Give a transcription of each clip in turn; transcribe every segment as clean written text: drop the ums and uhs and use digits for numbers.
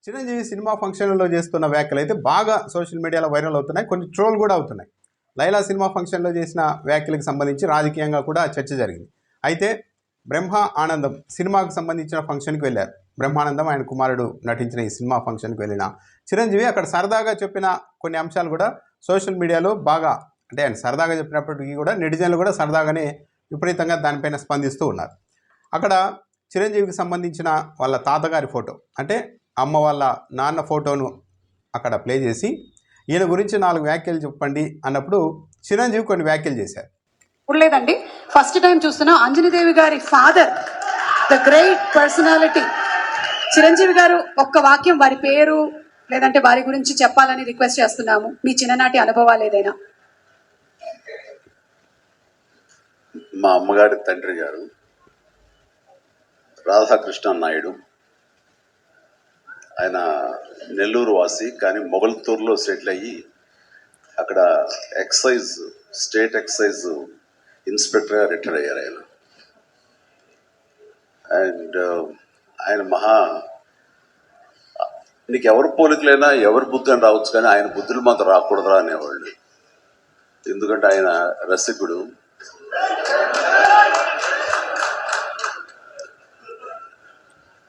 Chiranjeevi cinema ఫంక్షన్లలో చేస్తున్న వ్యాఖ్యలు అయితే బాగా సోషల్ మీడియాలో వైరల్ అవుతున్నాయి. కొన్ని ట్రోల్ కూడా అవుతున్నాయి. లైలా సినిమా ఫంక్షన్లో చేసిన వ్యాఖ్యలకు సంబంధించి రాజకీయంగా కూడా చర్చ జరిగింది. అయితే బ్రహ్మ ఆనందం సినిమాకు సంబంధించిన ఫంక్షన్కి వెళ్ళారు. బ్రహ్మానందం ఆయన కుమారుడు నటించిన ఈ సినిమా ఫంక్షన్కి వెళ్ళిన చిరంజీవి అక్కడ సరదాగా చెప్పిన కొన్ని అంశాలు కూడా సోషల్ మీడియాలో బాగా, అంటే ఆయన సరదాగా చెప్పినప్పటికీ కూడా నెటిజన్లు కూడా సరదాగానే విపరీతంగా దానిపైన స్పందిస్తూ ఉన్నారు. అక్కడ చిరంజీవికి సంబంధించిన వాళ్ళ తాతగారి ఫోటో, అంటే అమ్మ వాళ్ళ నాన్న ఫోటోను అక్కడ ప్లే చేసి ఈయన గురించి 4 వ్యాఖ్యలు చెప్పండి అన్నప్పుడు చిరంజీవి కొన్ని వ్యాఖ్యలు చేశారు. లేదండి, ఫస్ట్ టైం చూస్తున్నా అంజనీదేవి గారి father, the great personality Chiranjeevi గారు ఒక్క వాక్యం వారి పేరు లేదంటే వారి గురించి చెప్పాలని రిక్వెస్ట్ చేస్తున్నాము. మీ చిన్ననాటి అనుభవాలు ఏదైనా. మా అమ్మగారి తండ్రి గారు రాధాకృష్ణ నాయుడు, ఆయన నెల్లూరు వాసి, కానీ మొగల్తూరులో సెటిల్ అయ్యి అక్కడ స్టేట్ ఎక్సైజ్ ఇన్స్పెక్టర్గా రిటైర్ అయ్యారు ఆయన. అండ్ ఆయన నీకు ఎవరి పోలికలైనా ఎవరి బుద్ధి అని రావచ్చు, కానీ ఆయన బుద్ధులు మాత్రం రాకూడదురా అనేవాళ్ళు. ఎందుకంటే ఆయన రసికుడు.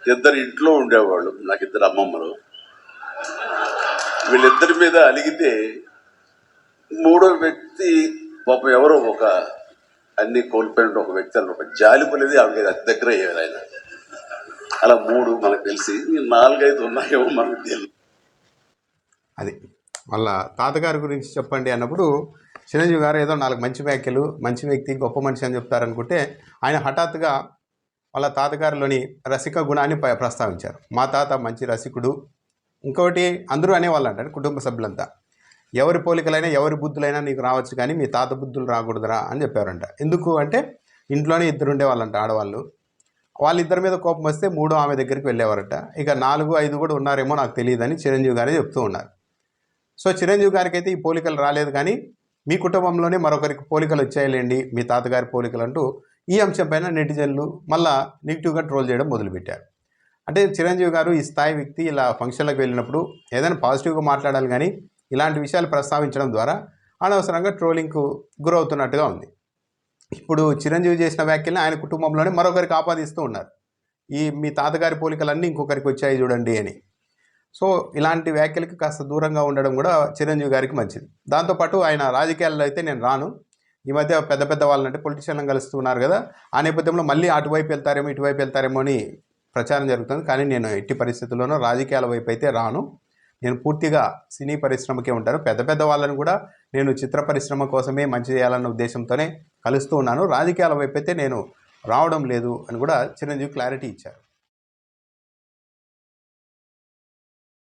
ఇద్దరు ఇంట్లో ఉండేవాళ్ళు, నాకు 2 అమ్మమ్మలు. వీళ్ళిద్దరి మీద అలిగితే 3వ వ్యక్తి పాపం ఎవరో ఒక అన్ని కోల్పోయిన ఒక వ్యక్తి అని ఒక జాలిపలేదు ఆవిడకి అతి దగ్గర అయ్యేది ఆయన. అలా 3 మనకు తెలిసి 4-5 ఉన్నాయేమో మనకు తెలియదు. అది వాళ్ళ తాతగారి గురించి చెప్పండి అన్నప్పుడు చిరంజీవి గారు ఏదో 4 మంచి వ్యాఖ్యలు, మంచి వ్యక్తి, గొప్ప మనిషి అని చెప్తారనుకుంటే ఆయన హఠాత్తుగా వాళ్ళ తాతగారిలోని రసిక గుణాన్ని ప్రస్తావించారు. మా తాత మంచి రసికుడు. ఇంకోటి అందరూ అనేవాళ్ళు అంటారు, కుటుంబ సభ్యులంతా, ఎవరి పోలికలైనా ఎవరి బుద్ధులైనా నీకు రావచ్చు, కానీ మీ తాత బుద్ధులు రాకూడదురా అని చెప్పారంట. ఎందుకు అంటే ఇంట్లోనే 2 ఉండేవాళ్ళంట ఆడవాళ్ళు. వాళ్ళిద్దరి మీద కోపం వస్తే 3 ఆమె దగ్గరికి వెళ్ళేవారట. ఇక 4, 5 కూడా ఉన్నారేమో నాకు తెలియదని చిరంజీవి గారే చెప్తూ ఉన్నారు. సో చిరంజీవి గారికి అయితే ఈ పోలికలు రాలేదు, కానీ మీ కుటుంబంలోనే మరొకరికి పోలికలు వచ్చాయిలేండి, మీ తాతగారి పోలికలు అంటూ ఈ అంశంపైన నెటిజన్లు మళ్ళా నెగిటివ్గా ట్రోల్ చేయడం మొదలుపెట్టారు. అంటే చిరంజీవి గారు ఈ స్థాయి వ్యక్తి ఇలా ఫంక్షన్లకు వెళ్ళినప్పుడు ఏదైనా పాజిటివ్గా మాట్లాడాలి, కానీ ఇలాంటి విషయాలు ప్రస్తావించడం ద్వారా అనవసరంగా ట్రోలింగ్కు గురవుతున్నట్టుగా ఉంది. ఇప్పుడు చిరంజీవి చేసిన వ్యాఖ్యల్ని ఆయన కుటుంబంలోనే మరొకరికి ఆపాదిస్తూ ఉన్నారు. మీ తాతగారి పోలికలన్నీ ఇంకొకరికి వచ్చాయి చూడండి అని. సో ఇలాంటి వ్యాఖ్యలకి కాస్త దూరంగా ఉండడం కూడా చిరంజీవి గారికి మంచిది. దాంతోపాటు ఆయన రాజకీయాల్లో అయితే నేను రాను, ఈ మధ్య పెద్ద పెద్ద వాళ్ళంటే పొలిటీషియన్లను కలుస్తున్నారు కదా, ఆ నేపథ్యంలో మళ్ళీ అటువైపు వెళ్తారేమో ఇటువైపు వెళ్తారేమో అని ప్రచారం జరుగుతుంది. కానీ నేను ఎట్టి పరిస్థితుల్లోనూ రాజకీయాల వైపు అయితే రాను, నేను పూర్తిగా సినీ పరిశ్రమకే ఉంటాను. పెద్ద పెద్ద వాళ్ళని కూడా నేను చిత్ర పరిశ్రమ కోసమే మంచి చేయాలన్న ఉద్దేశంతోనే కలుస్తూ ఉన్నాను, రాజకీయాల వైపు అయితే నేను రావడం లేదు అని కూడా చిరంజీవి క్లారిటీ ఇచ్చారు.